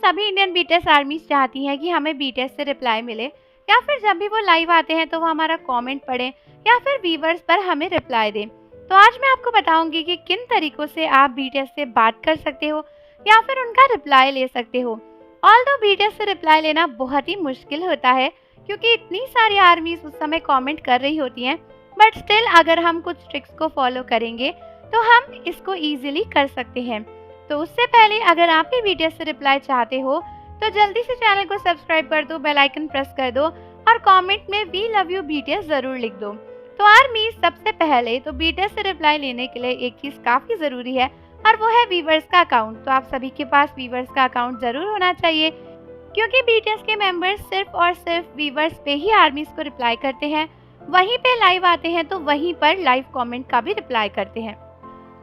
सभी Indian BTS आर्मीज चाहती हैं कि हमें बीटीएस से रिप्लाई मिले, या फिर जब भी वो लाइव आते हैं तो वो हमारा कमेंट पढ़ें या फिर व्यूवर्स पर हमें रिप्लाई दें। तो आज मैं आपको बताऊंगी कि किन तरीकों से आप बीटीएस से बात कर सकते हो या फिर उनका रिप्लाई ले सकते हो। ऑल्दो बीटीएस से रिप्लाई लेना बहुत ही मुश्किल होता है क्योंकि इतनी सारी आर्मीज उस समय कमेंट कर रही होती हैं, बट स्टिल अगर हम कुछ ट्रिक्स को फॉलो करेंगे तो हम इसको इजीली कर सकते हैं। तो उससे पहले अगर आप भी बीटीएस से रिप्लाई चाहते हो तो जल्दी से चैनल को सब्सक्राइब कर दो, बेल आइकन प्रेस कर दो और कमेंट में वी लव यू बीटीएस जरूर लिख दो। तो आर्मी सबसे पहले तो बीटीएस से रिप्लाई लेने के लिए एक चीज काफी जरूरी है और वो है व्यूवर्स का अकाउंट। तो आप सभी के पास व्यूवर्स का अकाउंट जरूर होना चाहिए क्योंकि बीटीएस के मेंबर्स सिर्फ और सिर्फ व्यूवर्स पे ही आर्मीज को रिप्लाई करते हैं, वहीं पे लाइव आते हैं तो वहीं पर लाइव कमेंट का भी रिप्लाई करते हैं।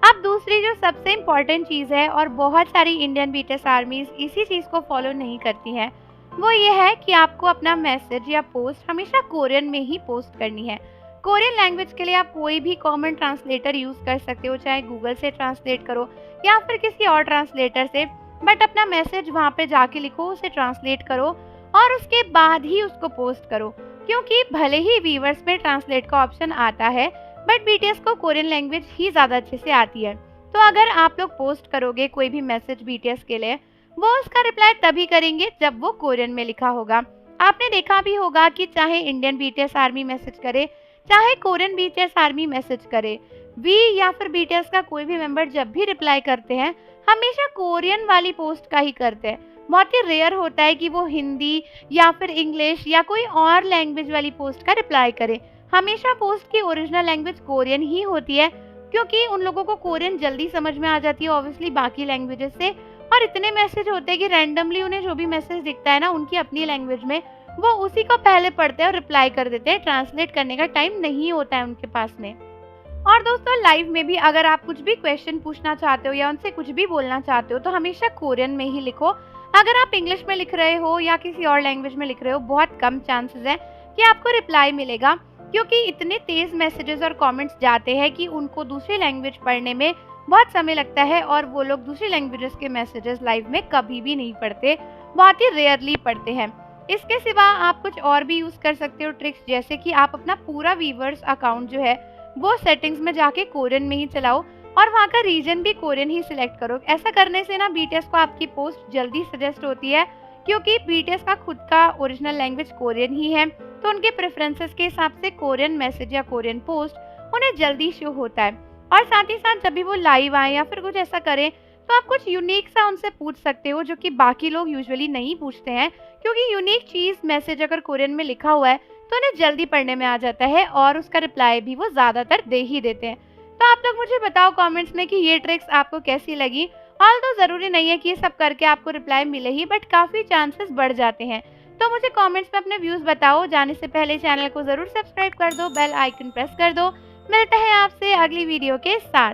अब दूसरी जो सबसे इम्पोर्टेंट चीज़ है और बहुत सारी इंडियन बीटीएस आर्मीज इसी चीज़ को फॉलो नहीं करती हैं, वो ये है कि आपको अपना मैसेज या पोस्ट हमेशा कोरियन में ही पोस्ट करनी है। कोरियन लैंग्वेज के लिए आप कोई भी कॉमन ट्रांसलेटर यूज़ कर सकते हो, चाहे गूगल से ट्रांसलेट करो या फिर किसी और ट्रांसलेटर से, बट अपना मैसेज वहाँ पे जाके लिखो, उसे ट्रांसलेट करो और उसके बाद ही उसको पोस्ट करो। क्योंकि भले ही व्यूवर्स में ट्रांसलेट का ऑप्शन आता है बट बीटीएस को कोरियन लैंग्वेज ही ज़्यादा अच्छे से आती है। तो अगर आप लोग पोस्ट करोगे कोई भी मैसेज बीटीएस के लिए, वो उसका रिप्लाई तभी करेंगे जब वो कोरियन में लिखा होगा। आपने देखा भी होगा कि चाहे इंडियन बीटीएस आर्मी मैसेज करे चाहे कोरियन बीटीएस आर्मी मैसेज करे, वी या फिर बीटीएस का कोई भी मेंबर जब भी रिप्लाई करते हैं हमेशा कोरियन वाली पोस्ट का ही करते हैं। बहुत ही रेयर होता है कि वो हिंदी या फिर इंग्लिश या कोई और लैंग्वेज वाली पोस्ट का रिप्लाई करे। हमेशा पोस्ट की ओरिजिनल लैंग्वेज कोरियन ही होती है क्योंकि उन लोगों को कोरियन जल्दी समझ में आ जाती है ऑब्वियसली बाकी लैंग्वेजेस से। और इतने मैसेज होते हैं कि रैंडमली उन्हें जो भी मैसेज दिखता है ना उनकी अपनी लैंग्वेज में, वो उसी को पहले पढ़ते हैं और रिप्लाई कर देते हैं। ट्रांसलेट करने का टाइम नहीं होता है उनके पास में। और दोस्तों लाइव में भी अगर आप कुछ भी क्वेश्चन पूछना चाहते हो या उनसे कुछ भी बोलना चाहते हो तो हमेशा कोरियन में ही लिखो। अगर आप इंग्लिश में लिख रहे हो या किसी और लैंग्वेज में लिख रहे हो, बहुत कम चांसेस है कि आपको रिप्लाई मिलेगा क्योंकि इतने तेज मैसेजेस और कमेंट्स जाते हैं कि उनको दूसरी लैंग्वेज पढ़ने में बहुत समय लगता है और वो लोग दूसरी लैंग्वेजेस के मैसेजेस लाइव में कभी भी नहीं पढ़ते, बहुत ही रेयरली पढ़ते हैं। इसके सिवा आप कुछ और भी यूज़ कर सकते हो ट्रिक्स, जैसे कि आप अपना पूरा व्यूवर्स अकाउंट जो है वो सेटिंग्स में जाके कोरियन में ही चलाओ और वहाँ का रीजन भी कोरियन ही सिलेक्ट करो। ऐसा करने से ना बीटीएस को आपकी पोस्ट जल्दी सजेस्ट होती है क्योंकि बीटीएस का खुद का ओरिजिनल लैंग्वेज कोरियन ही है, तो उनके प्रेफरेंसेस के हिसाब से कोरियन मैसेज या कोरियन पोस्ट उन्हें जल्दी शो होता है। और साथ ही साथ जब भी वो लाइव आए या फिर कुछ ऐसा करें तो आप कुछ यूनिक सा उनसे पूछ सकते हो जो कि बाकी लोग यूजुअली नहीं पूछते हैं, क्योंकि यूनिक चीज़ मैसेज अगर कोरियन में लिखा हुआ है तो उन्हें जल्दी पढ़ने में आ जाता है और उसका रिप्लाई भी वो ज़्यादातर दे ही देते हैं। तो आप लोग मुझे बताओ कमेंट्स में कि ये ट्रिक्स आपको कैसी लगी। ऑल्दो ज़रूरी नहीं है कि ये सब करके आपको रिप्लाई मिले ही, बट काफ़ी चांसेस बढ़ जाते हैं। तो मुझे कमेंट्स में अपने व्यूज़ बताओ। जाने से पहले चैनल को ज़रूर सब्सक्राइब कर दो, बेल आइकन प्रेस कर दो। मिलते हैं आपसे अगली वीडियो के साथ।